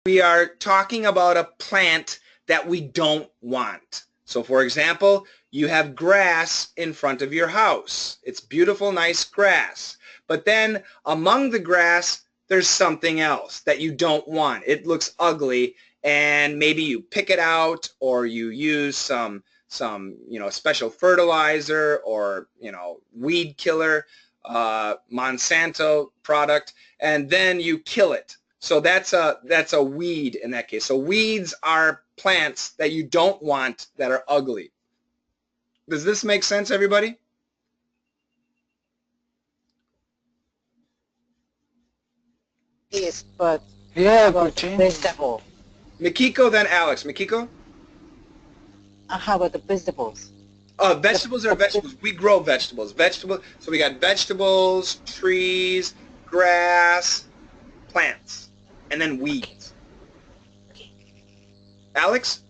we are talking about a plant that we don't want. So for example, you have grass in front of your house. It's beautiful, nice grass. But then among the grass, there's something else that you don't want. It looks ugly, and maybe you pick it out, or you use some special fertilizer, or weed killer, Monsanto product, and then you kill it. So that's a weed in that case. So weeds are plants that you don't want, that are ugly. Does this make sense, everybody? Yes, but Yeah, about could vegetable. Mikiko, then Alex. Mikiko? How about the vegetables? Vegetables are vegetables. We grow vegetables. So we got vegetables, trees, grass, plants, and then weeds. Alex?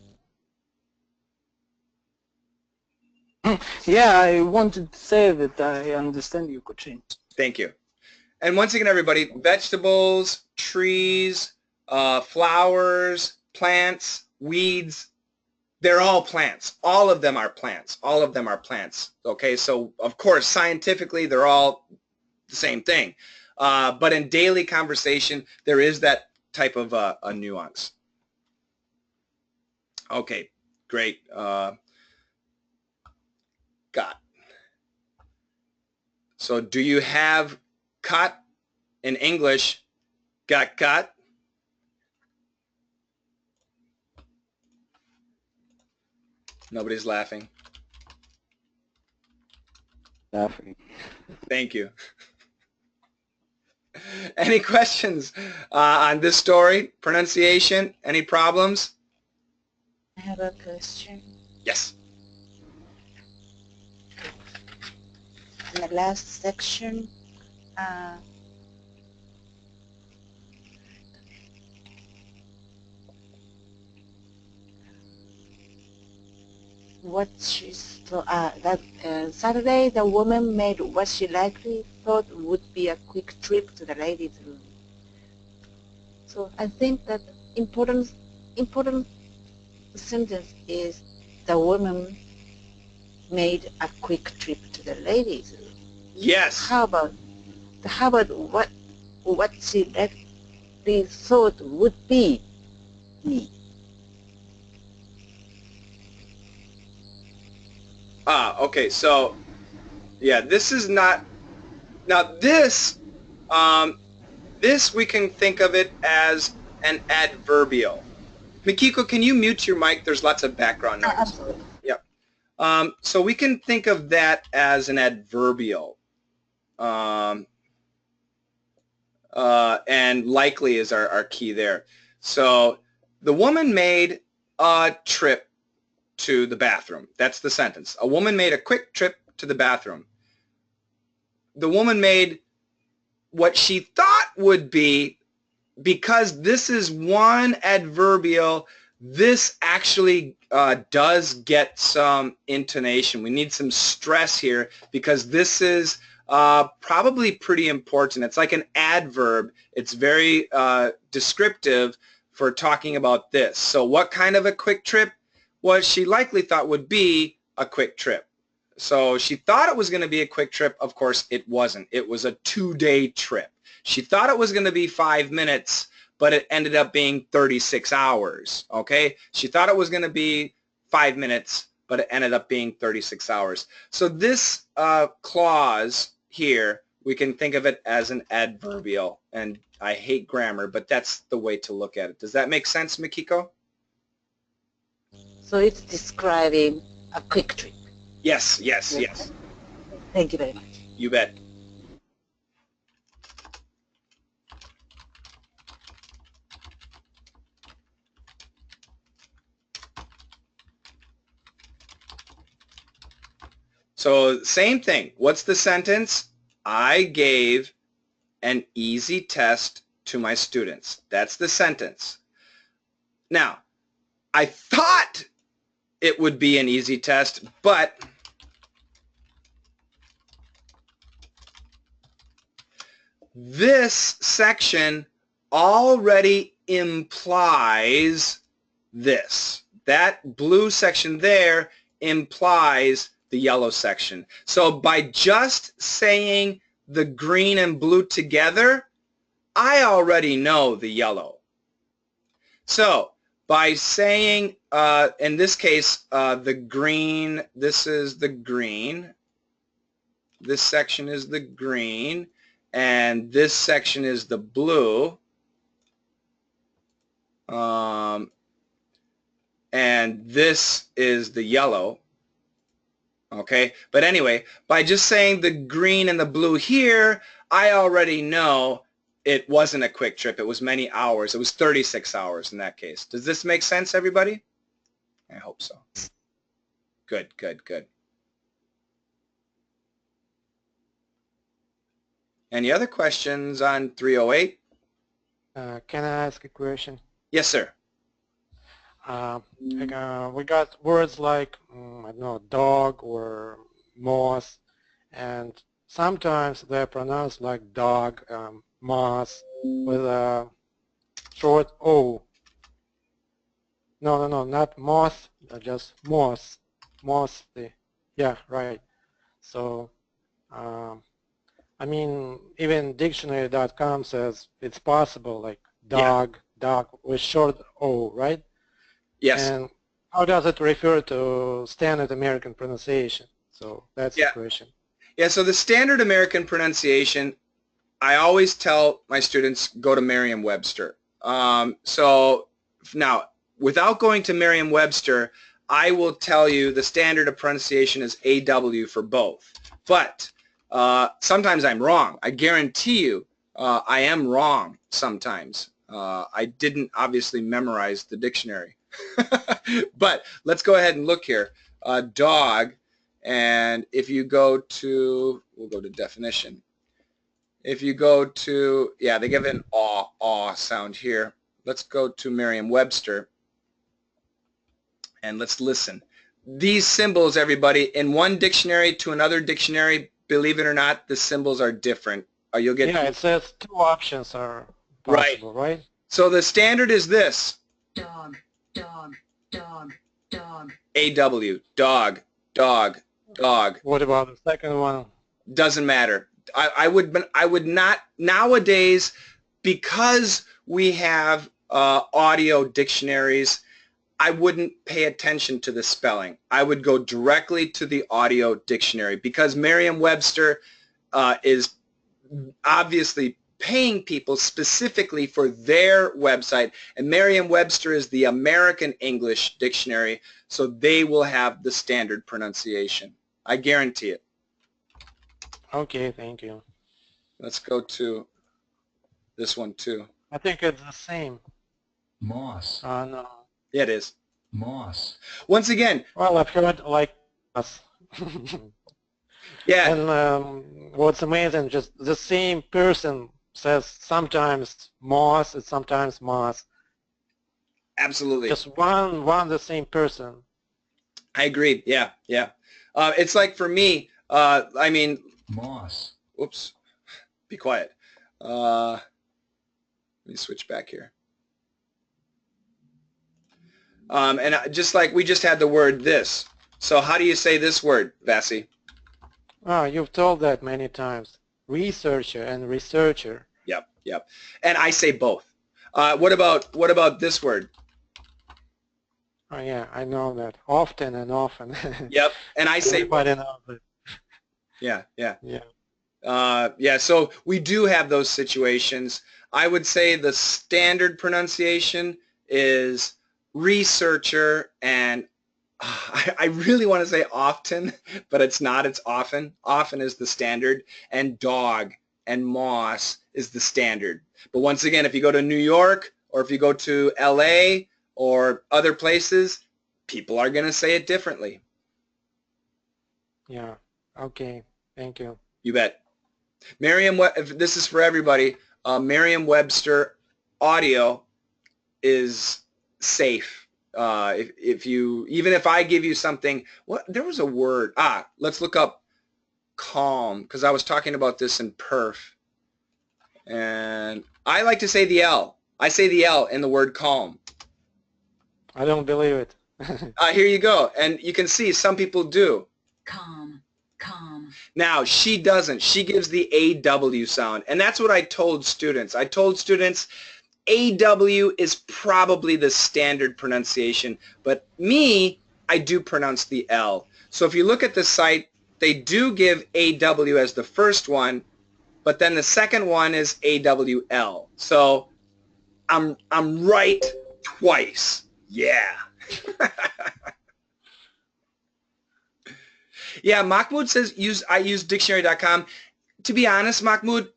Yeah, I wanted to say that I understand you, could change. Thank you. And once again, everybody, vegetables, trees, flowers, plants, weeds, they're all plants. All of them are plants. All of them are plants. Okay, so of course, scientifically, they're all the same thing. But in daily conversation, there is that type of a nuance. Okay, great. Got. So do you have cut in English? Got cut? Nobody's laughing. Laughing. Thank you. Any questions on this story? Pronunciation? Any problems? I have a question. Yes. In the last section, Saturday the woman made what she likely thought would be a quick trip to the ladies' room. So I think that important sentence is the woman made a quick trip to the ladies' room. Yes. How about what she likely thought would be me? Okay, so yeah, this is not, now this we can think of it as an adverbial. Mikiko, can you mute your mic? There's lots of background noise. Absolutely. Yep. So we can think of that as an adverbial. And likely is our key there. So the woman made a trip to the bathroom. That's the sentence. A woman made a quick trip to the bathroom. The woman made what she thought would be, because this is one adverbial, this actually does get some intonation. We need some stress here, because this is probably pretty important. It's like an adverb. It's very descriptive for talking about this. So what kind of a quick trip? What she likely thought would be a quick trip. So she thought it was going to be a quick trip. Of course, it wasn't. It was a 2-day trip. She thought it was going to be 5 minutes, but it ended up being 36 hours. Okay? She thought it was going to be 5 minutes, but it ended up being 36 hours. So this clause here, we can think of it as an adverbial. And I hate grammar, but that's the way to look at it. Does that make sense, Mikiko? So it's describing a quick trip. Yes, yes, yes. Thank you very much. You bet. So same thing. What's the sentence? I gave an easy test to my students. That's the sentence. Now, I thought it would be an easy test, but this section already implies this. That blue section there implies the yellow section. So by just saying the green and blue together, I already know the yellow. So by saying, in this case, the green, this is the green, this section is the green, and this section is the blue, and this is the yellow. Okay, but anyway, by just saying the green and the blue here, I already know it wasn't a quick trip. It was many hours. It was 36 hours in that case. Does this make sense, everybody? I hope so. Good, good, good. Any other questions on 308? Can I ask a question? Yes, sir. We got words like, I don't know, dog or moss, and sometimes they're pronounced like dog, moss, with a short O. No, not moth, just moss. Moss, yeah, right. So, I mean, even dictionary.com says it's possible, like dog, dog with short O, right? Yes. And how does it refer to standard American pronunciation? So that's the question. Yeah, so the standard American pronunciation, I always tell my students, go to Merriam-Webster. So now, without going to Merriam-Webster, I will tell you the standard of pronunciation is AW for both. But sometimes I'm wrong. I guarantee you I am wrong sometimes. I didn't obviously memorize the dictionary. But let's go ahead and look here. Dog, and if you go to, we'll go to definition. If you go to, yeah, they give an aw sound here. Let's go to Merriam-Webster and let's listen. These symbols, everybody, in one dictionary to another dictionary, believe it or not, the symbols are different. You'll get it says two options are possible, right? So the standard is this. Dog, dog, dog, dog. AW, dog, dog, dog. What about the second one? Doesn't matter. I would not nowadays, because we have audio dictionaries. I wouldn't pay attention to the spelling. I would go directly to the audio dictionary because Merriam-Webster is obviously paying people specifically for their website, and Merriam-Webster is the American English dictionary, so they will have the standard pronunciation. I guarantee it. Okay, thank you. Let's go to this one too. I think it's the same. Moss. No. Yeah, it is. Moss. Once again. Well, I've heard like us. Yeah. And what's amazing, just the same person says sometimes moss and sometimes moss. Absolutely. Just one the same person. I agree. Yeah, yeah. It's like for me, I mean. Moss. Oops. Be quiet. Let me switch back here. And just like we just had the word this. So how do you say this word, Vassie? Oh, you've told that many times. Researcher and researcher. Yep, yep. And I say both. What about this word? Oh yeah, I know that. Often and often. Yep, and I say both. Yeah, yeah. Yeah. Yeah, so we do have those situations. I would say the standard pronunciation is researcher, and I really want to say often, but it's not. It's often. Often is the standard, and dog and moss is the standard. But once again, if you go to New York or if you go to LA or other places, people are going to say it differently. Yeah. Okay. Thank you. You bet. This is for everybody. Merriam-Webster audio is safe. Even if I give you something, there was a word. Let's look up calm, because I was talking about this in perf. And I like to say the L. I say the L in the word calm. I don't believe it. Here you go. And you can see some people do. calm, calm, Now, she doesn't. She gives the AW sound. And that's what I told students. I told students AW is probably the standard pronunciation. But me, I do pronounce the L. So if you look at the site, they do give AW as the first one, but then the second one is AWL. So I'm right twice. Yeah. Yeah, Mahmoud says I use dictionary.com. To be honest, Mahmoud,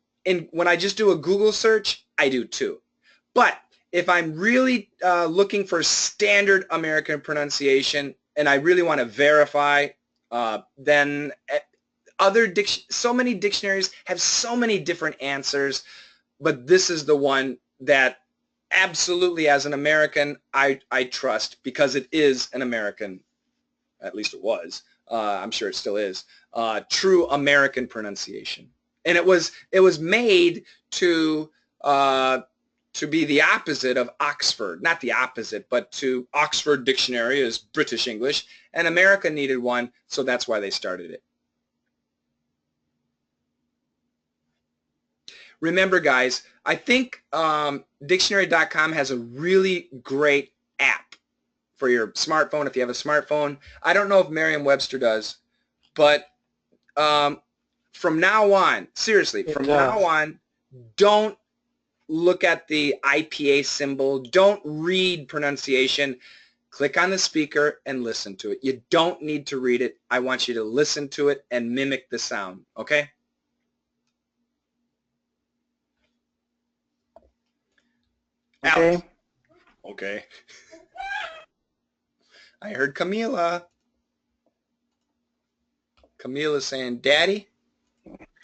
when I just do a Google search, I do too. But if I'm really looking for standard American pronunciation and I really want to verify, then so many dictionaries have so many different answers, but this is the one that absolutely as an American I trust because it is an American, at least it was, I'm sure it still is, true American pronunciation. And it was made to be the opposite of Oxford, not the opposite, but to Oxford Dictionary is British English, and America needed one, so that's why they started it. Remember, guys, I think dictionary.com has a really great app for your smartphone if you have a smartphone. I don't know if Merriam-Webster does, but from now on, seriously, from now on, don't look at the IPA symbol. Don't read pronunciation. Click on the speaker and listen to it. You don't need to read it. I want you to listen to it and mimic the sound, okay? Okay. Alex. Okay. I heard Camila. Camila's saying, Daddy,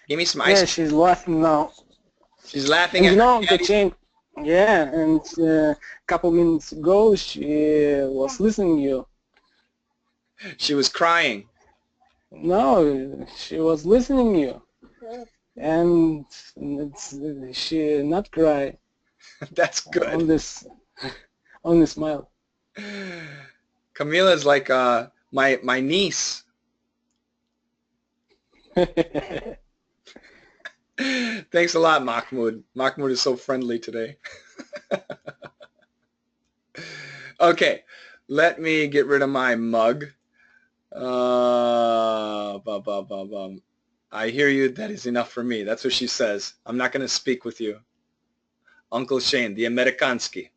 give me some ice. Yeah, she's laughing now. She's laughing And at you know, Kachin, yeah, and a couple minutes ago she was listening to you. She was crying. No, she was listening to you. And she not cry. That's good. Only smile. Camila's like my niece. Thanks a lot, Mahmoud. Mahmoud is so friendly today. Okay, let me get rid of my mug. I hear you. That is enough for me. That's what she says. I'm not going to speak with you. Uncle Shane, the Amerikanski.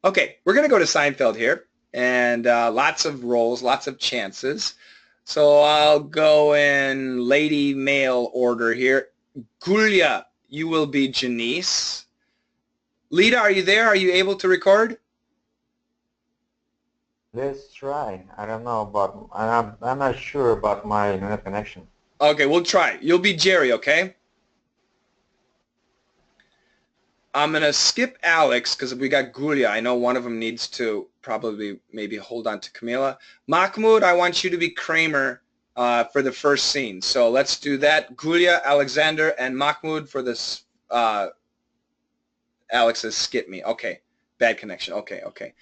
Okay, we're going to go to Seinfeld here. And lots of roles, lots of chances. So I'll go in lady male order here. Gulia, you will be Janice. Lita, are you there? Are you able to record? Let's try. I don't know, but I'm not sure about my internet connection. Okay, we'll try. You'll be Jerry, okay? I'm going to skip Alex because we got Gulia. I know one of them needs to probably maybe hold on to Camila. Mahmoud, I want you to be Kramer for the first scene. So let's do that. Gulia, Alexander, and Mahmoud for this. Alex says skip me. Okay, bad connection. Okay.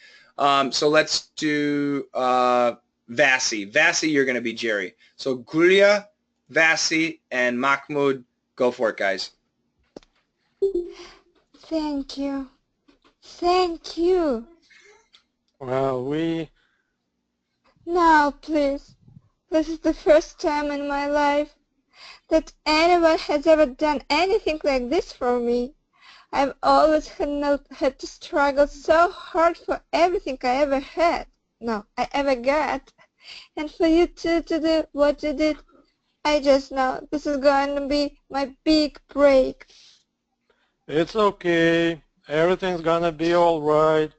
So let's do Vasi. Vasi, you're going to be Jerry. So Gulia, Vasi, and Mahmoud, go for it, guys. Thank you. Thank you. Well, Now, please. This is the first time in my life that anyone has ever done anything like this for me. I've always had to struggle so hard for everything I ever had. No, I ever got. And for you two to do what you did, I just know this is going to be my big break. it's okay. Everything's gonna be all right.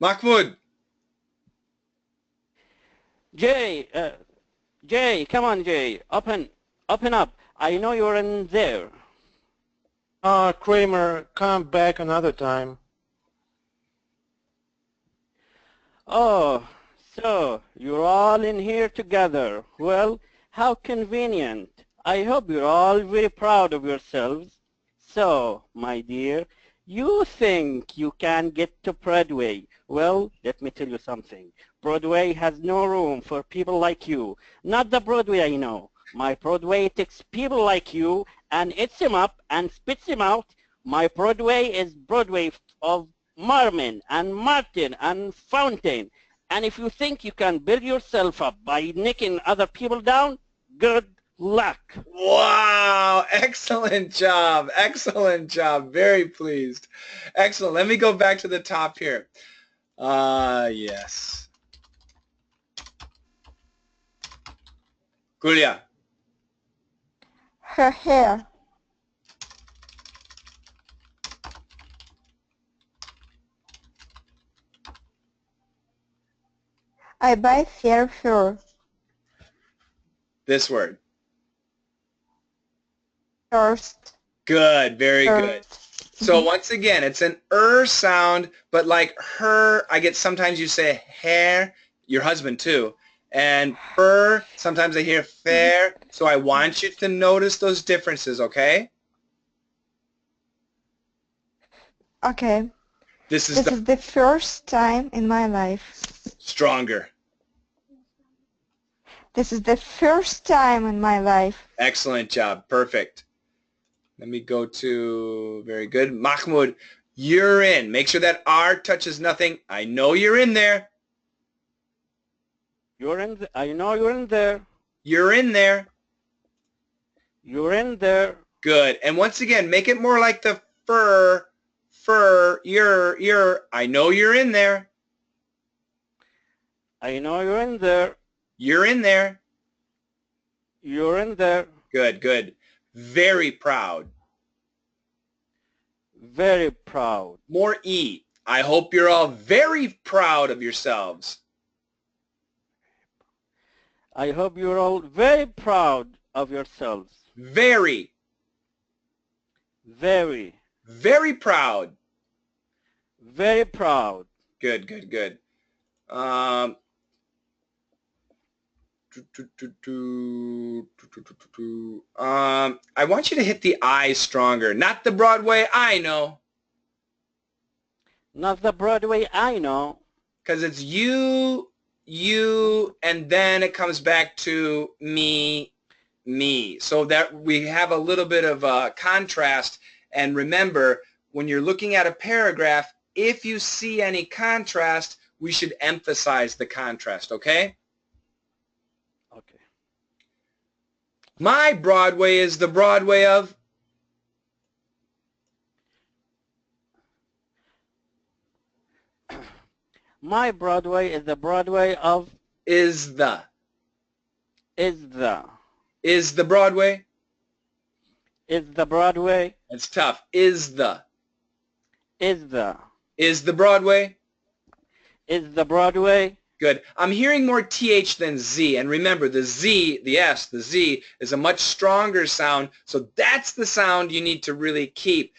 Mahmoud. Jay, come on, Jay. Open up. I know you're in there. Kramer, come back another time. Oh, so you're all in here together. Well, How convenient. I hope you're all very proud of yourselves. So, my dear, you think you can get to Broadway. Well, let me tell you something. Broadway has no room for people like you. Not the Broadway I know. My Broadway takes people like you and eats them up and spits them out. My Broadway is Broadway of Marmon and Martin and Fountain. And if you think you can build yourself up by nicking other people down, good luck. Wow, excellent job. Excellent job. Very pleased. Excellent. Let me go back to the top here. Yes. Julia. Her hair. I buy fair fur. This word. First. Good. Very good. So once again, it's an sound, but like her, I get sometimes you say hair, your husband too, and fur, sometimes I hear fair. So I want you to notice those differences, okay? Okay. This is the first time in my life. stronger. This is the first time in my life. Excellent job. Perfect. Let me go to, very good. Mahmoud, you're in. Make sure that R touches nothing. I know you're in there. You're in. I know you're in there. You're in there. You're in there. Good. And once again, make it more like the fur, you're. I know you're in there. I know you're in there. You're in there. You're in there. Good, good. Very proud. Very proud. More E. I hope you're all very proud of yourselves. I hope you're all very proud of yourselves. Very. Very. Very proud. Very proud. Good, good, good. I want you to hit the I stronger. Not the Broadway I know. Not the Broadway I know. Because it's you, and then it comes back to me. So that we have a little bit of contrast. And remember, when you're looking at a paragraph, if you see any contrast, we should emphasize the contrast, okay? Okay. My Broadway is the Broadway of? My Broadway is the Broadway of? Is the. Is the. Is the Broadway? Is the Broadway? It's tough. Is the. Is the. Is the Broadway? Is the Broadway? Good. I'm hearing more TH than Z. And remember, the Z, the S, the Z is a much stronger sound. So that's the sound you need to really keep.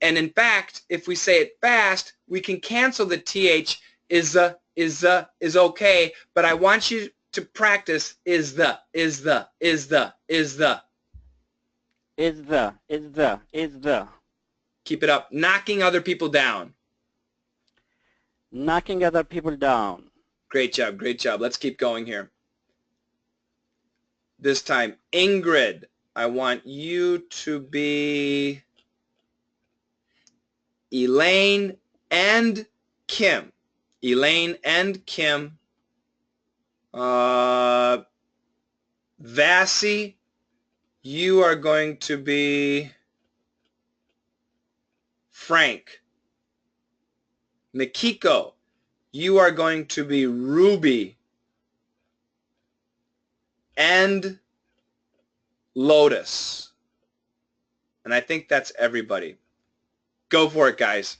And in fact, if we say it fast, we can cancel the TH. Is okay. But I want you to practice is the. Keep it up. Knocking other people down. Knocking other people down. Great job, great job. Let's keep going here. This time, Ingrid, I want you to be Elaine and Kim. Elaine and Kim. Vassie, you are going to be Frank. Mikiko, you are going to be Ruby. And Lotus. And I think that's everybody. Go for it, guys.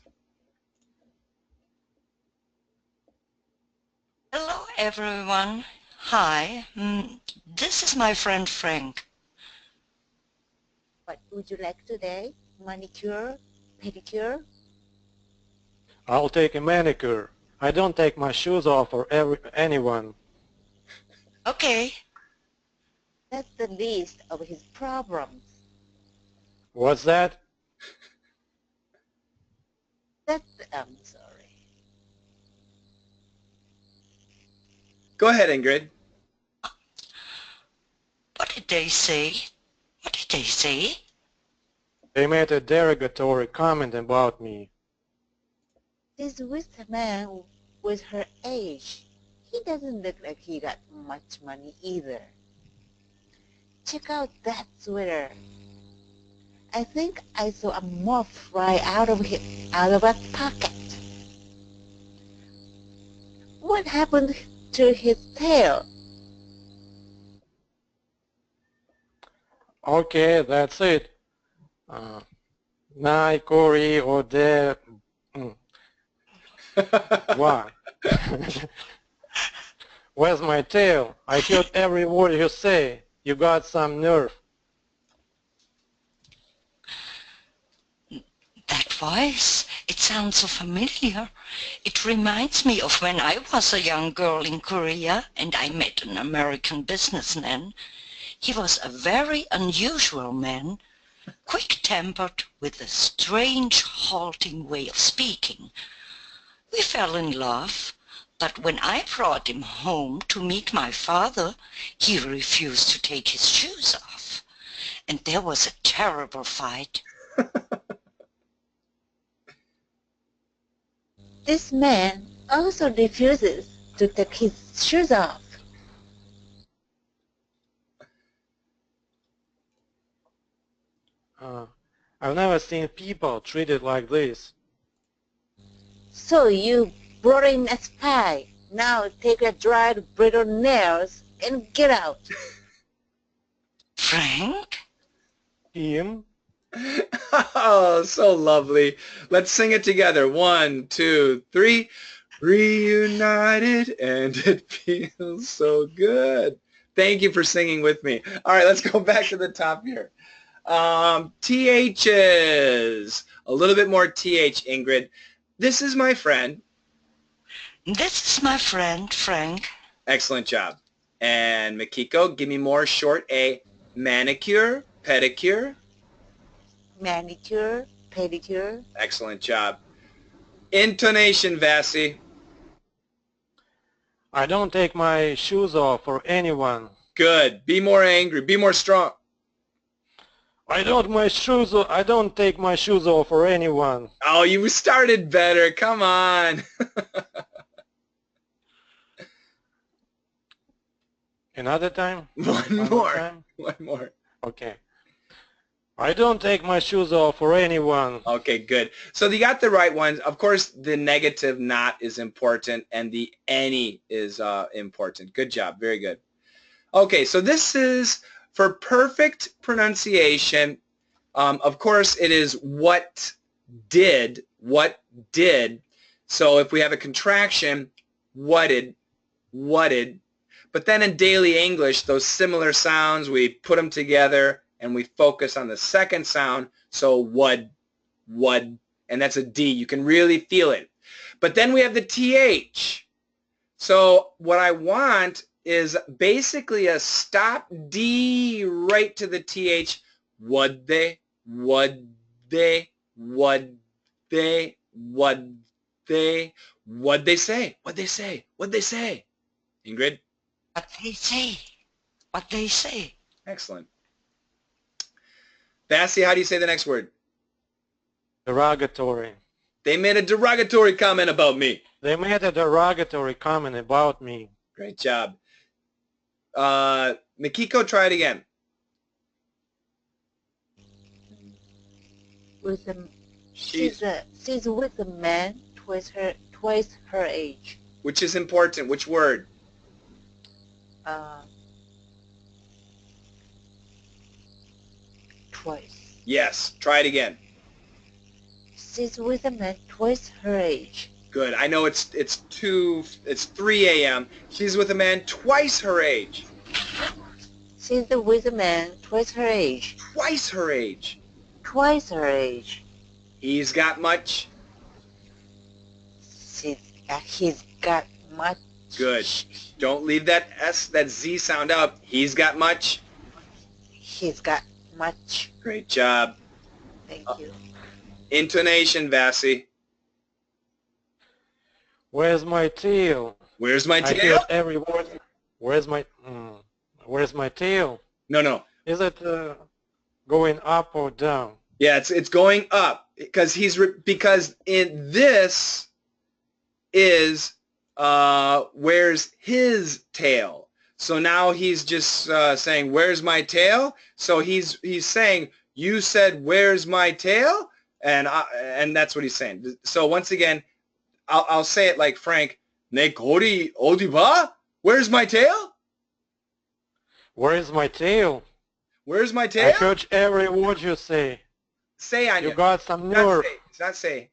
Hello, everyone. Hi. This is my friend Frank. What would you like today? Manicure? Pedicure? I'll take a manicure. I don't take my shoes off for anyone. Okay. That's the least of his problems. What's that? I'm sorry. Go ahead, Ingrid. What did they say? What did they say? They made a derogatory comment about me. She's with a man with her age. He doesn't look like he got much money either. Check out that sweater. I think I saw a moth fly out of a pocket. What happened to his tail? Okay, that's it. Nai, Corey, or there. What? Where's my tail? I heard every word you say. You got some nerve. That voice, it sounds so familiar. It reminds me of when I was a young girl in Korea and I met an American businessman. He was a very unusual man, quick-tempered with a strange, halting way of speaking. We fell in love, but when I brought him home to meet my father, he refused to take his shoes off. And there was a terrible fight. This man also refuses to take his shoes off. I've never seen people treated like this. So you brought in a spy. Now take your dried brittle nails and get out. Frank? Him? Oh, so lovely. Let's sing it together. 1, 2, 3. Reunited and it feels so good. Thank you for singing with me. All right, let's go back to the top here. THs. A little bit more TH, Ingrid. This is my friend. This is my friend, Frank. Excellent job. And Makiko, give me more short A. Manicure, pedicure. Manicure, pedicure. Excellent job. Intonation, Vassie. I don't take my shoes off for anyone. Good. Be more angry. Be more strong. I don't take my shoes off for anyone. Oh, you started better. Come on. Another time? One more. One more. Okay. I don't take my shoes off for anyone. Okay, good. So you got the right ones. Of course, the negative not is important, and the any is important. Good job. Very good. Okay, so this is for perfect pronunciation. Of course, it is what did. So if we have a contraction, whatted. But then in daily English, those similar sounds, we put them together and we focus on the second sound. So wud, and that's a D. You can really feel it. But then we have the TH. So what I want is basically a stop D right to the TH. Wud they say. Ingrid? What they say. Excellent. Vassie, how do you say the next word? Derogatory. They made a derogatory comment about me. They made a derogatory comment about me. Great job. Makiko, try it again. She's with a man twice her age. Which is important? Which word? Twice. Yes. Try it again. She's with a man twice her age. Good. I know it's 3 a.m. She's with a man twice her age. She's with a man twice her age. Twice her age. Twice her age. He's got much. He's got much. Good. Don't leave that Z sound out. He's got much. He's got much. Great job. Thank you. Intonation, Vasi. Where's my tail? Where's my I tail? heard every word. Where's my tail? No. Is it going up or down? Yeah, it's going up because because in this is where's his tail. So now he's just saying where's my tail. So he's saying you said where's my tail, and that's what he's saying. So once again, I'll say it like Frank. 내 고리 어디 봐? Where's my tail? Where's my tail? Where's my I tail? heard every word you say. Say, Anya. You got some nerve. It's not say.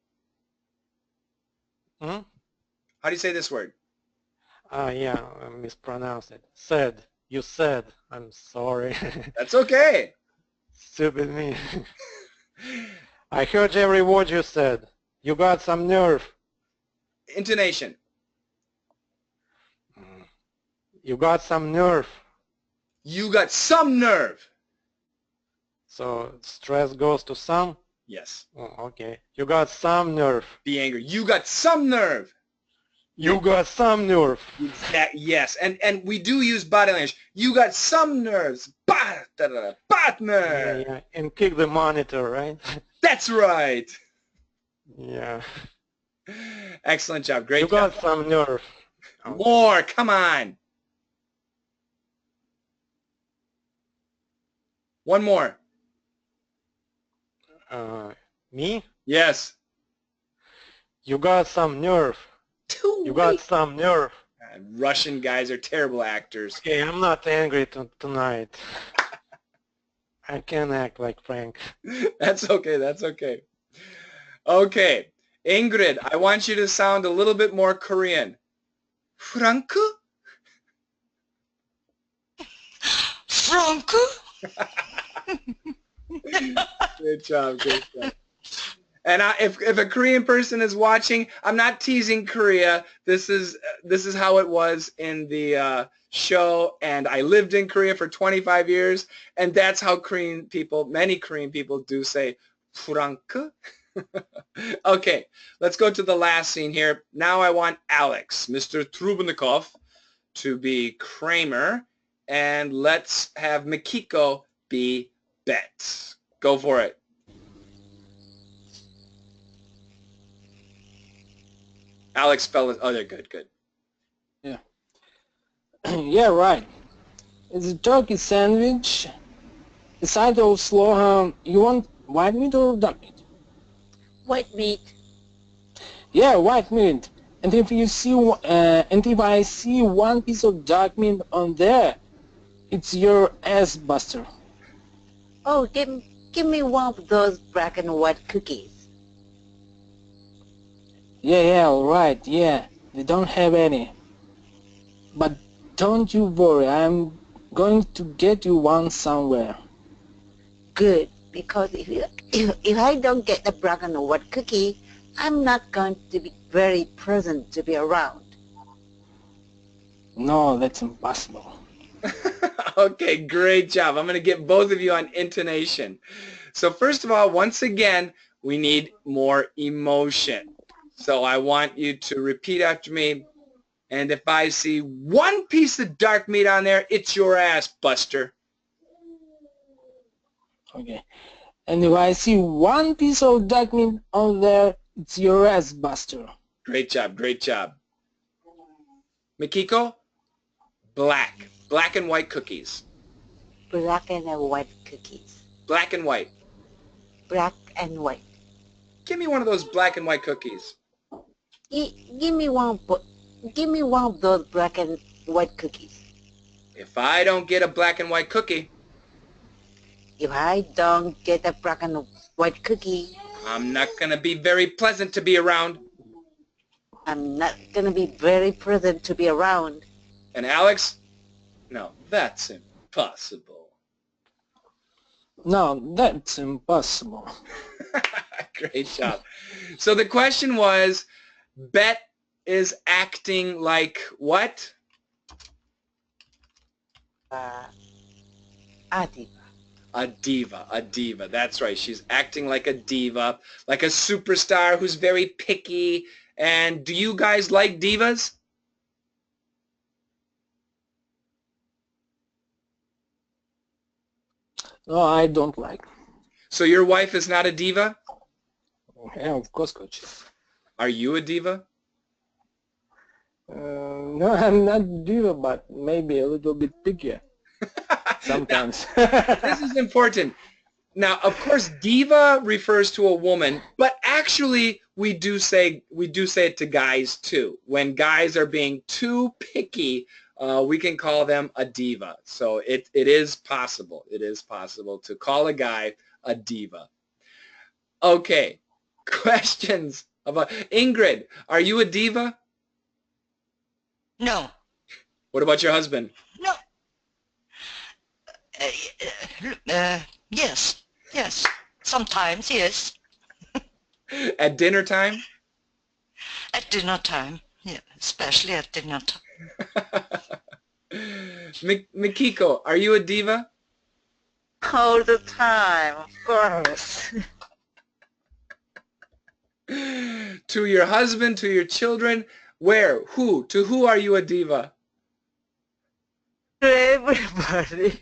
Hmm? How do you say this word? Yeah, I mispronounced it. Said. You said. I'm sorry. That's okay. Stupid me. I heard every word you said. You got some nerve. Intonation. You got some nerve. You got some nerve. So stress goes to some? Yes. Oh, okay. You got some nerve. Be angry. You got some nerve. You got some nerve. Yes. And we do use body language. You got some nerves. Partner. Yeah. And kick the monitor, right? That's right. Yeah. Excellent job. Great You job. got some nerve. More. Come on. One more. Me? Yes. You got some nerve. You got some nerve. Russian guys are terrible actors. Okay, I'm not angry tonight. I can act like Frank. That's okay. That's okay. Okay. Ingrid, I want you to sound a little bit more Korean. Frank? Frank? Good job. Good job. And if a Korean person is watching, I'm not teasing Korea. This is how it was in the show, and I lived in Korea for 25 years, and that's how many Korean people do say Frank. Okay, let's go to the last scene here. Now I want Alex, Mr. Trubenikov, to be Kramer, and let's have Mikiko be Bette. Go for it. Alex fell in. Oh, they're good. Yeah. Yeah, right. It's a turkey sandwich. The side of slow ham. You want white meat or dark meat? White meat. Yeah, white meat. And if I see one piece of dark meat on there, it's your ass buster. Oh, give me one of those black and white cookies. Yeah, all right. Yeah, they don't have any. But don't you worry. I'm going to get you one somewhere. Good, because if I don't get the black and white cookie, I'm not going to be very pleasant to be around. No, that's impossible. Okay, great job. I'm going to get both of you on intonation. So first of all, once again, we need more emotion. So I want you to repeat after me. And if I see one piece of dark meat on there, it's your ass, Buster. Okay. And if I see one piece of dark meat on there, it's your ass, Buster. Great job. Great job. Mikiko, black. Black and white cookies. Black and white cookies. Black and white. Black and white. Give me one of those black and white cookies. Give me one of those black and white cookies. If I don't get a black and white cookie, If I don't get a black and white cookie, I'm not going to be very pleasant to be around. I'm not going to be very pleasant to be around. And Alex, no, that's impossible. No, that's impossible. Great job. So the question was, Bette is acting like what? Diva. A diva, a diva. That's right. She's acting like a diva, like a superstar who's very picky. And do you guys like divas? No, I don't like. So your wife is not a diva? Yeah, of course, coach. Are you a diva? No, I'm not diva, but maybe a little bit pickier sometimes. This is important. Now, of course, diva refers to a woman, but actually we do say it to guys too. When guys are being too picky, we can call them a diva. So it is possible. It is possible to call a guy a diva. Okay, questions about Ingrid. Are you a diva? No. What about your husband? No. Yes. Yes. Sometimes, yes. At dinner time? At dinner time. Yeah, especially at dinner time. Mikiko, are you a diva? All the time, of course. To your husband, to your children, where, who, to who are you a diva? To everybody.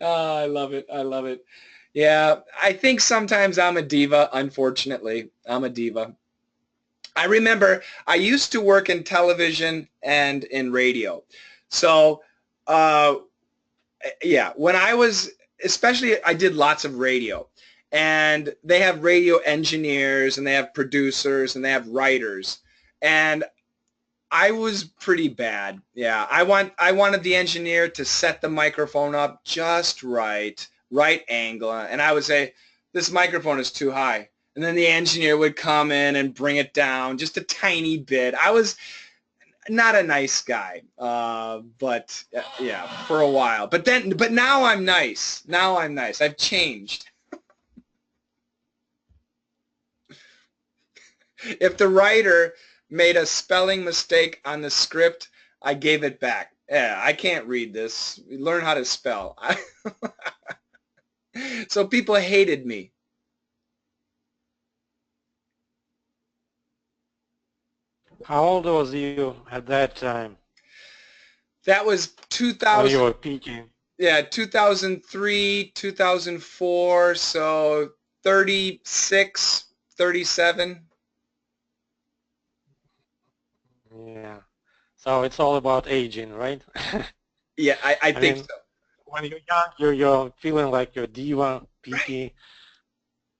Oh, I love it. I love it. Yeah, I think sometimes I'm a diva, unfortunately. I'm a diva. I remember I used to work in television and in radio. So, yeah, when I was, especially I did lots of radio. And they have radio engineers and they have producers and they have writers. And I was pretty bad. Yeah, I wanted the engineer to set the microphone up just right angle, and I would say, this microphone is too high. And then the engineer would come in and bring it down just a tiny bit. I was not a nice guy, but yeah, for a while. But now I'm nice. Now I'm nice. I've changed. If the writer made a spelling mistake on the script, I gave it back. Yeah, I can't read this. Learn how to spell. So people hated me. How old was you at that time? That was When 2000. you were peaking? Yeah, 2003, 2004, so 36, 37. Yeah. So it's all about aging, right? Yeah, I think mean, so. When you're young, you're feeling like you're diva, peaky.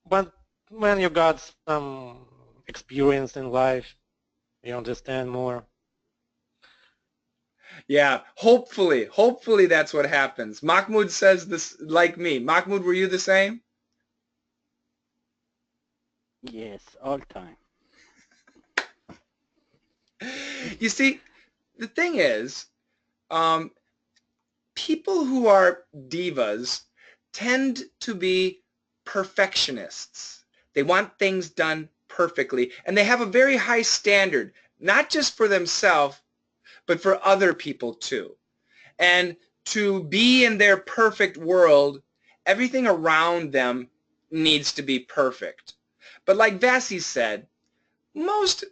But when you got some experience in life, you understand more. Yeah, hopefully that's what happens. Mahmoud says this like me. Mahmoud, were you the same? Yes, all time. You see, the thing is, people who are divas tend to be perfectionists. They want things done perfectly, and they have a very high standard, not just for themselves, but for other people too. And to be in their perfect world, everything around them needs to be perfect. But like Vasi said, most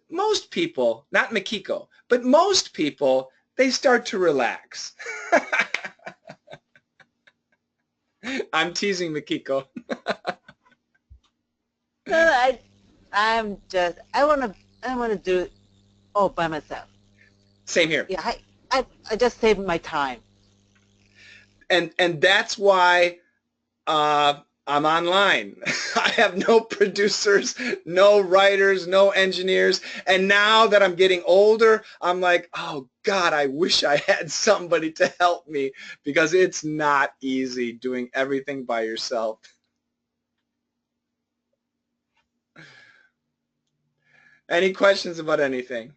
people, not Mikiko, but most people, they start to relax. I'm teasing Mikiko. No, I wanna do it all by myself. Same here. Yeah, I just save my time. And that's why I'm online. I have no producers, no writers, no engineers. And now that I'm getting older, I'm like, oh God, I wish I had somebody to help me, because it's not easy doing everything by yourself. Any questions about anything?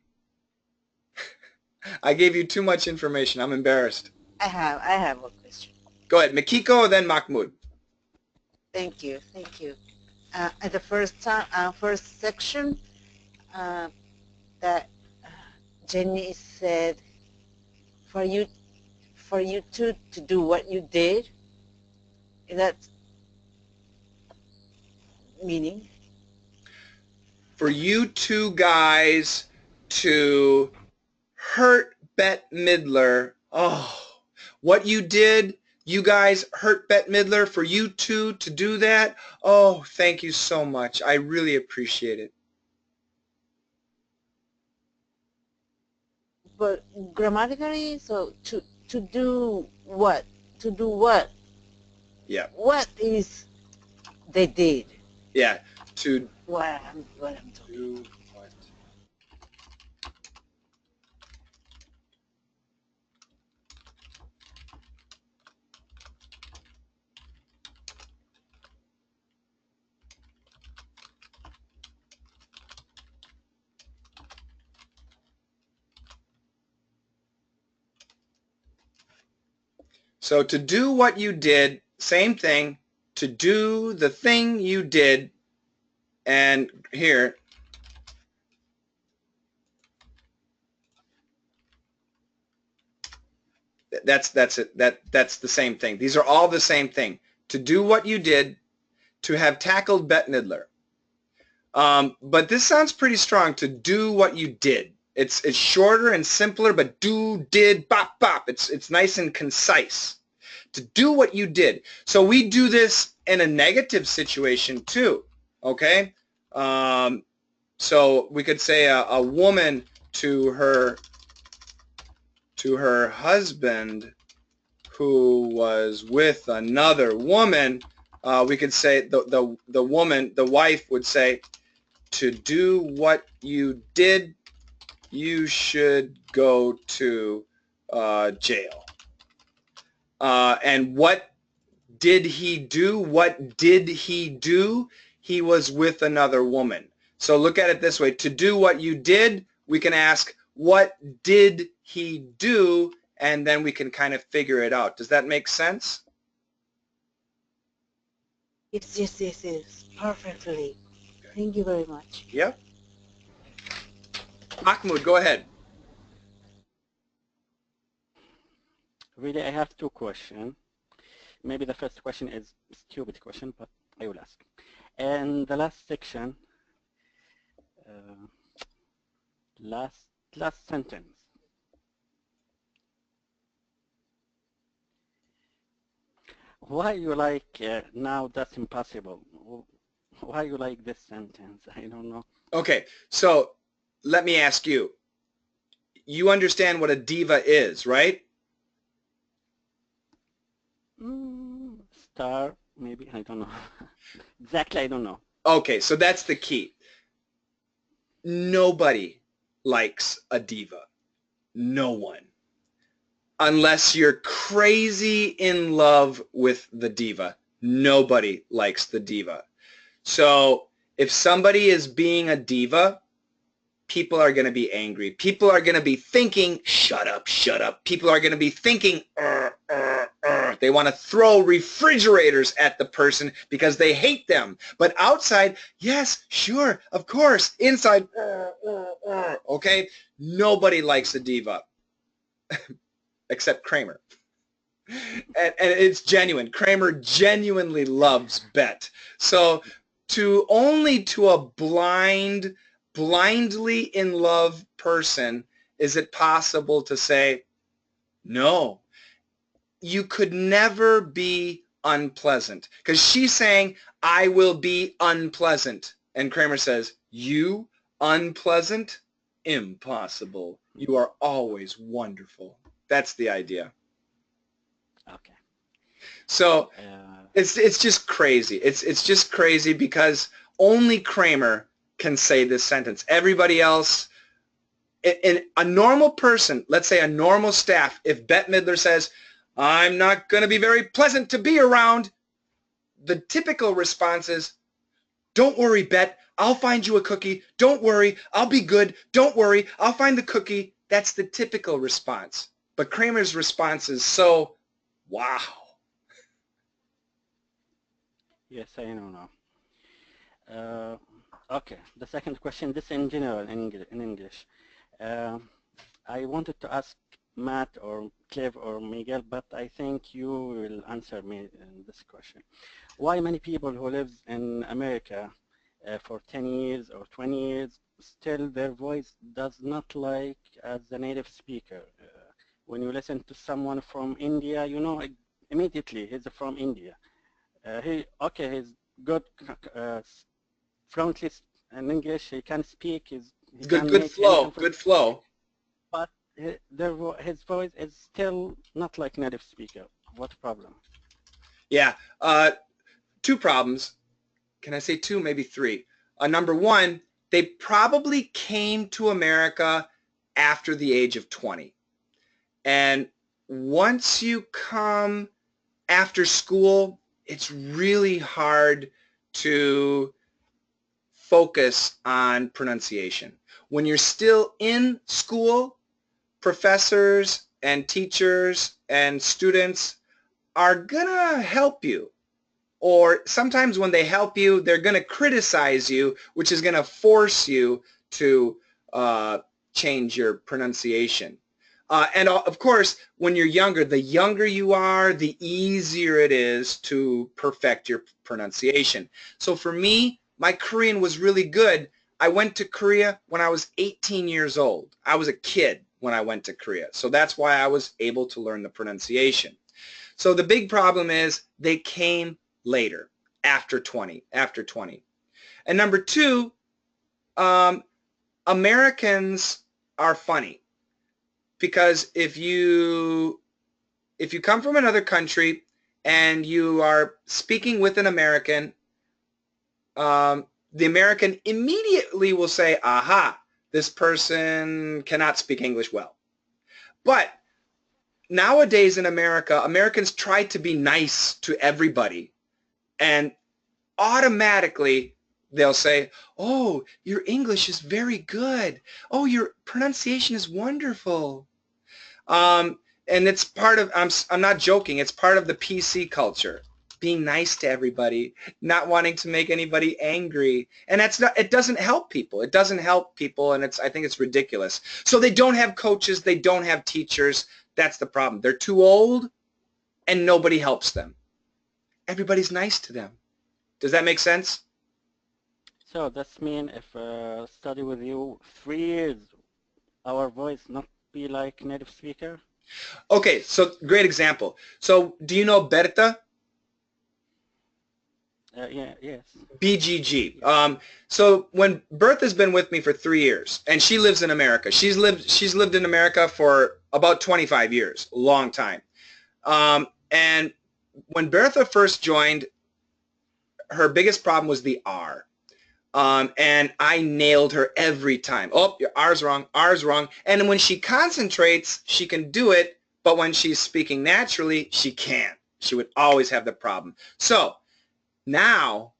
I gave you too much information. I'm embarrassed. I have a question. Go ahead. Mikiko, then Mahmoud. Thank you. At the first section, that Jenny said, for for you two to do what you did? Is that meaning? For you two guys to hurt Bette Midler. Oh, what you did, you guys hurt Bette Midler. For you two to do that, oh, thank you so much. I really appreciate it. But grammatically, so to do what? To do what? Yeah. What is they did? Yeah. To What I'm talking. do what? So to do what you did, same thing, to do the thing you did, and here, that's it. That's the same thing. These are all the same thing. To do what you did, to have tackled Bette Midler. But this sounds pretty strong, to do what you did. It's shorter and simpler, but do, did, bop, bop. It's nice and concise. To do what you did. So we do this in a negative situation too, okay? So we could say a woman to her husband who was with another woman, we could say the woman, the wife would say, to do what you did, you should go to jail. And what did he do? What did he do? He was with another woman. So look at it this way. To do what you did, we can ask, what did he do? And then we can kind of figure it out. Does that make sense? Yes. Perfectly. Thank you very much. Yep. Mahmoud, go ahead. Really, I have two questions. Maybe the first question is a stupid question, but I will ask. And the last section, last sentence. Why you like now that's impossible? Why you like this sentence? I don't know. Okay, so let me ask you. You understand what a diva is, right? Star, maybe, I don't know. Exactly, I don't know. Okay, so that's the key. Nobody likes a diva. No one. Unless you're crazy in love with the diva. Nobody likes the diva. So if somebody is being a diva, people are going to be angry. People are going to be thinking, shut up, shut up. People are going to be thinking, They want to throw refrigerators at the person because they hate them. But outside, yes, sure, of course. Inside, okay? Nobody likes a diva except Kramer. And it's genuine. Kramer genuinely loves Bette. So only to a blindly in love person is it possible to say, no, you could never be unpleasant. Because she's saying, I will be unpleasant. And Kramer says, you unpleasant? Impossible. You are always wonderful. That's the idea. Okay. So it's just crazy. It's just crazy because only Kramer can say this sentence. Everybody else, in a normal person, let's say a normal staff, if Bette Midler says, I'm not going to be very pleasant to be around, the typical response is, don't worry, Bette, I'll find you a cookie. Don't worry, I'll be good. Don't worry, I'll find the cookie. That's the typical response. But Kramer's response is so, wow. Yes, I know now. Okay, the second question, this in general in English. I wanted to ask Matt or Clive or Miguel, but I think you will answer me in this question. Why many people who live in America for 10 years or 20 years, still their voice does not like as a native speaker? When you listen to someone from India, you know immediately he's from India. He's good fluently in English, he can speak, he Good, can good make any flow, good flow. but his voice is still not like native speaker. What problem? Yeah, two problems. Can I say two? Maybe three. Number one, they probably came to America after the age of 20. And once you come after school, it's really hard to focus on pronunciation. When you're still in school, professors and teachers and students are gonna help you. Or sometimes when they help you, they're going to criticize you, which is going to force you to change your pronunciation. And of course, when you're younger, the younger you are, the easier it is to perfect your pronunciation. So for me, my Korean was really good. I went to Korea when I was 18 years old. I was a kid when I went to Korea. So that's why I was able to learn the pronunciation. So the big problem is they came later, after 20. And number two, Americans are funny, because if you come from another country and you are speaking with an American, the American immediately will say, aha, this person cannot speak English well. But nowadays in America, Americans try to be nice to everybody, and automatically they'll say, oh, your English is very good. Oh, your pronunciation is wonderful. And it's part of, I'm not joking, it's part of the PC culture. Being nice to everybody, not wanting to make anybody angry. And that's not, it doesn't help people. It doesn't help people, and I think it's ridiculous. So they don't have coaches, they don't have teachers. That's the problem. They're too old and nobody helps them. Everybody's nice to them. Does that make sense? So that's mean if study with you 3 years, our voice not be like native speaker? Okay, so great example. So do you know Bette? Yes. BGG. So when Bertha's been with me for 3 years, and she lives in America. She's lived in America for about 25 years, a long time. And when Bertha first joined, her biggest problem was the R. And I nailed her every time. Oh, your R's wrong, R's wrong. And when she concentrates, she can do it, but when she's speaking naturally, she can't. She would always have the problem. So now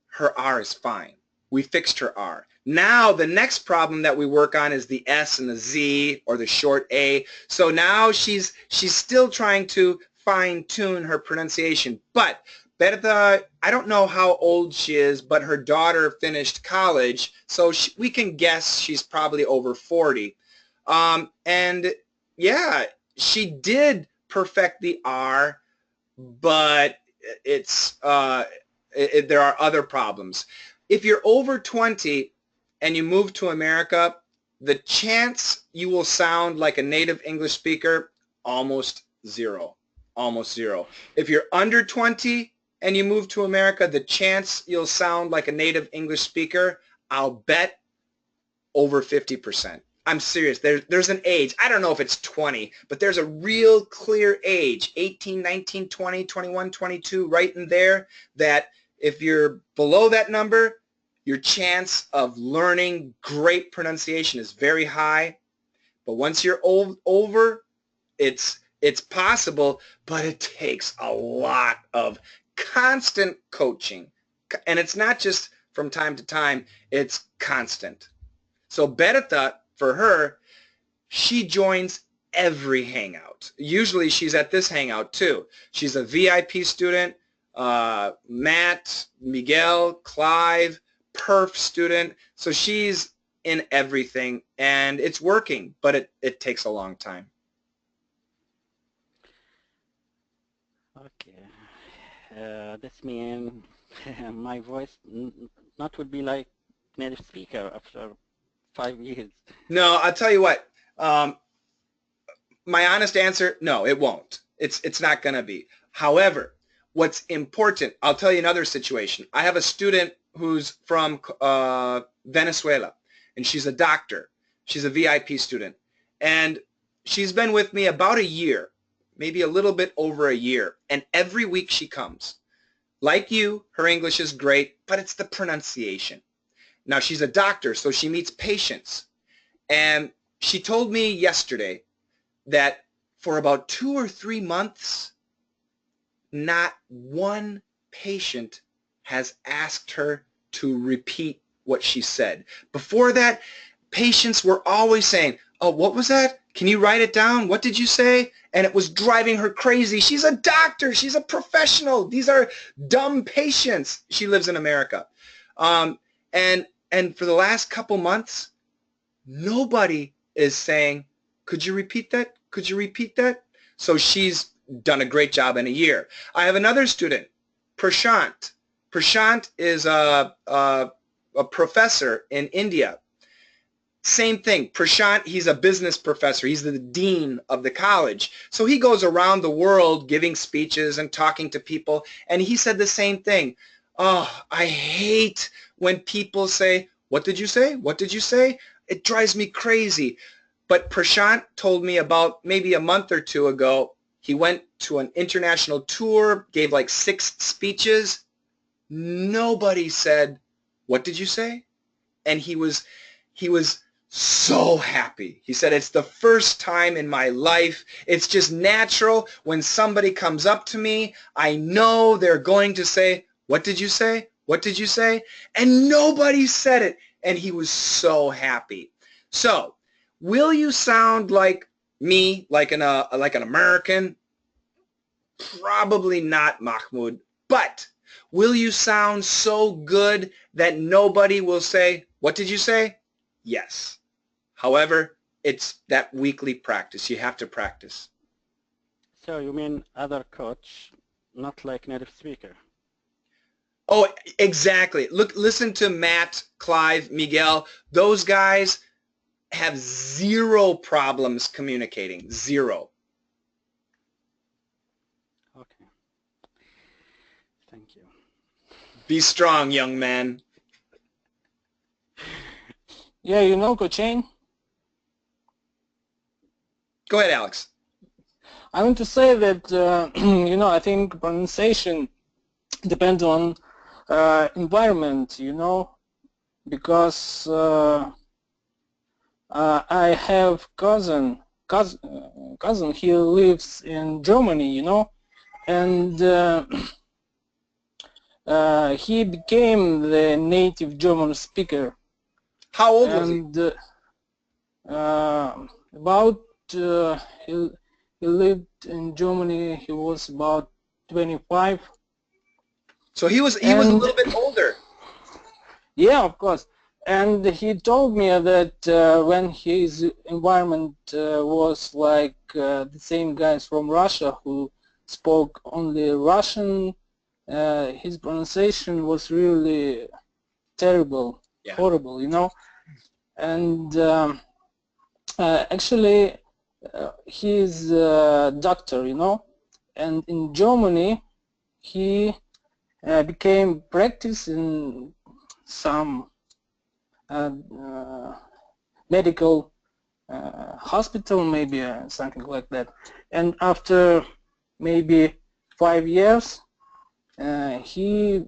her R is fine. We fixed her R. Now the next problem that we work on is the S and the Z, or the short A. So now she's still trying to fine-tune her pronunciation. But Berta, I don't know how old she is, but her daughter finished college, so we can guess she's probably over 40. And yeah, she did perfect the R, but there are other problems. If you're over 20 and you move to America, the chance you will sound like a native English speaker, almost zero. Almost zero. If you're under 20 and you move to America, the chance you'll sound like a native English speaker, I'll bet over 50%. I'm serious. There's an age. I don't know if it's 20, but there's a real clear age, 18, 19, 20, 21, 22, right in there, that if you're below that number, your chance of learning great pronunciation is very high. But once you're over, it's possible, but it takes a lot of constant coaching. And it's not just from time to time, it's constant. So Bette, for her, she joins every hangout. Usually she's at this hangout too. She's a VIP student. Matt, Miguel, Clive, perf student. So she's in everything, and it's working, but it takes a long time. This means my voice not would be like native speaker after 5 years. No, I'll tell you what. My honest answer, no, it won't. It's not going to be. However, what's important, I'll tell you another situation. I have a student who's from Venezuela, and she's a doctor. She's a VIP student. And she's been with me about a year, maybe a little bit over a year. And every week she comes. Like you, her English is great, but it's the pronunciation. Now, she's a doctor, so she meets patients. And she told me yesterday that for about 2 or 3 months, not one patient has asked her to repeat what she said. Before that, patients were always saying, oh, what was that? Can you write it down? What did you say? And it was driving her crazy. She's a doctor. She's a professional. These are dumb patients. She lives in America. And for the last couple months, nobody is saying, could you repeat that? Could you repeat that? So she's done a great job in a year. I have another student, Prashant. Prashant is a professor in India. Same thing. Prashant, he's a business professor. He's the dean of the college. So he goes around the world giving speeches and talking to people. And he said the same thing. Oh, I hate when people say, what did you say? What did you say? It drives me crazy. But Prashant told me about maybe a month or two ago, he went to an international tour, gave like 6 speeches. Nobody said, what did you say? And he was so happy. He said, it's the first time in my life. It's just natural. When somebody comes up to me, I know they're going to say, what did you say? What did you say? And nobody said it. And he was so happy. So, will you sound like me, like an American? Probably not, Mahmoud. But will you sound so good that nobody will say, what did you say? Yes. However, it's that weekly practice. You have to practice. So you mean other coach, not like native speaker? Oh, exactly. Listen to Matt, Clive, Miguel. Those guys have 0 problems communicating. 0. Okay. Thank you. Be strong, young man. Yeah, you know, Cochain, Go ahead, Alex. I want to say that, you know, I think pronunciation depends on environment, you know, because I have cousin, he lives in Germany, you know, and he became the native German speaker. How old was he? And about he lived in Germany. He was about 25. So he was a little bit older. Yeah, of course. And he told me that when his environment was like the same guys from Russia who spoke only Russian, his pronunciation was really terrible, Yeah. horrible, you know. And actually, he's a doctor, you know. And in Germany, he became practice in some medical hospital, maybe something like that. And after maybe 5 years, he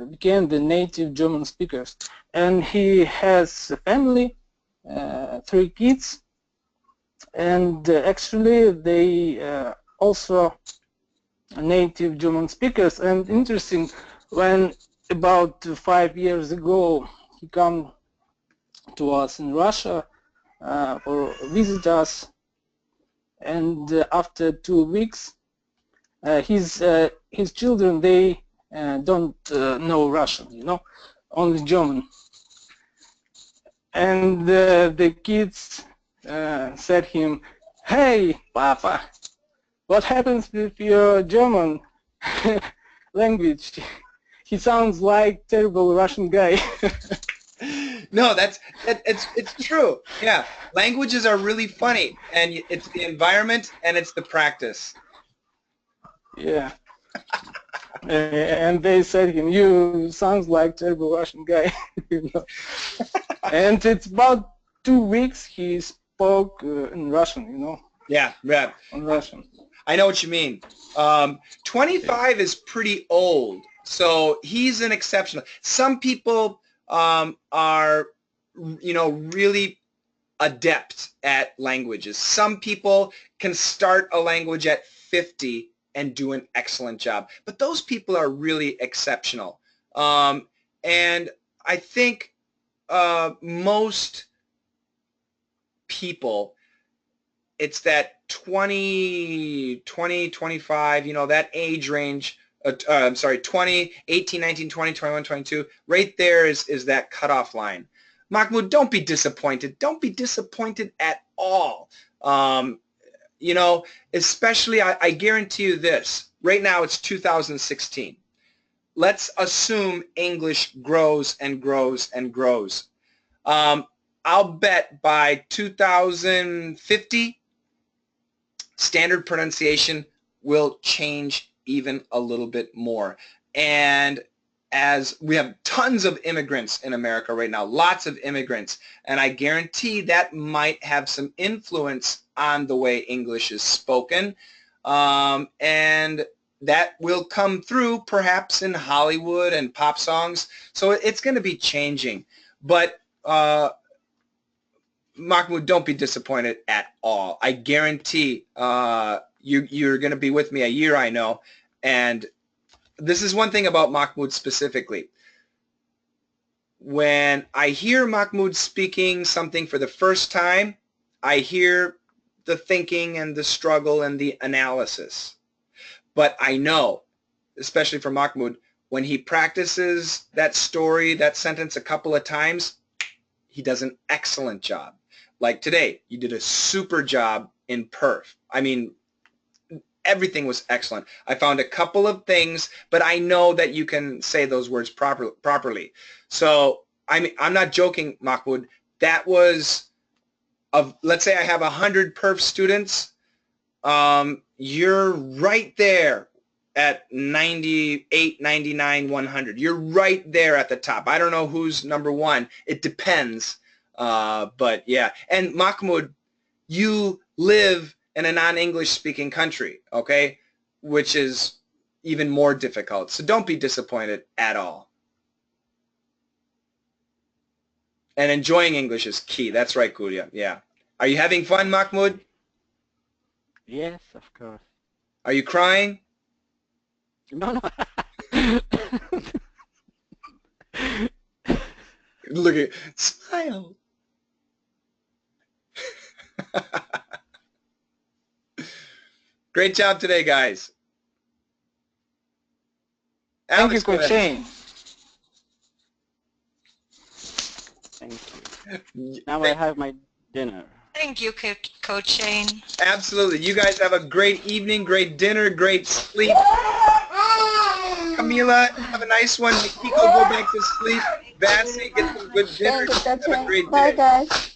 became the native German speakers. And he has a family, 3 kids, and actually they also native German speakers. And interesting, when about 5 years ago he come to us in Russia or visit us, and after 2 weeks his children, they don't know Russian, you know, only German. And the kids said him, hey Papa, what happens with your German? language. He sounds like terrible Russian guy. No, it's true. Yeah, languages are really funny, and it's the environment and it's the practice. Yeah. And they said him, you sounds like terrible Russian guy. You know? And it's about 2 weeks he spoke in Russian, you know. Yeah, yeah. In Russian. I know what you mean. 25 is pretty old, so he's an exceptional. Some people are, you know, really adept at languages. Some people can start a language at 50 and do an excellent job, but those people are really exceptional. And I think most people, it's that 20, 25, you know, that age range, I'm sorry, 20, 18, 19, 20, 21, 22, right there is that cutoff line. Mahmoud, don't be disappointed. Don't be disappointed at all. You know, especially, I guarantee you this, right now it's 2016. Let's assume English grows and grows and grows. I'll bet by 2050, standard pronunciation will change even a little bit more. And as we have tons of immigrants in America right now, lots of immigrants, and I guarantee that might have some influence on the way English is spoken, and that will come through perhaps in Hollywood and pop songs. So it's going to be changing. But Mahmoud, don't be disappointed at all. I guarantee you're going to be with me a year, I know. And this is one thing about Mahmoud specifically. When I hear Mahmoud speaking something for the first time, I hear the thinking and the struggle and the analysis. But I know, especially for Mahmoud, when he practices that story, that sentence a couple of times, he does an excellent job. Like today, you did a super job in perf. I mean, everything was excellent. I found a couple of things, but I know that you can say those words properly. So I'm not joking, Mahmoud. That was, let's say I have 100 perf students. You're right there at 98, 99, 100. You're right there at the top. I don't know who's number one. It depends. But yeah. And Mahmoud, you live in a non-English speaking country, okay, which is even more difficult. So don't be disappointed at all. And enjoying English is key. That's right, Kulia. Yeah. Are you having fun, Mahmoud? Yes, of course. Are you crying? No, no. Look at smile. Great job today, guys. Thank you, Coach Shane. Thank you. Now I have my dinner. Thank you, Coach Shane. Absolutely. You guys have a great evening, great dinner, great sleep. Camila, have a nice one. Mikiko, go back to sleep. Vassy, get some good dinner. Have a great day. Bye, guys.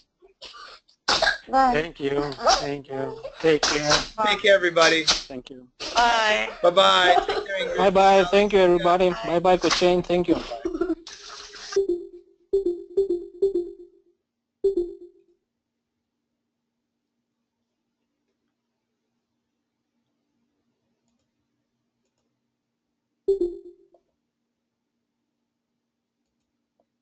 Bye. Thank you. Thank you. Take care. Take care, everybody. Thank you. Bye. Bye-bye. Take care, Ingrid. Bye-bye. Thank you, everybody. Bye-bye, Coach Shane. Thank you.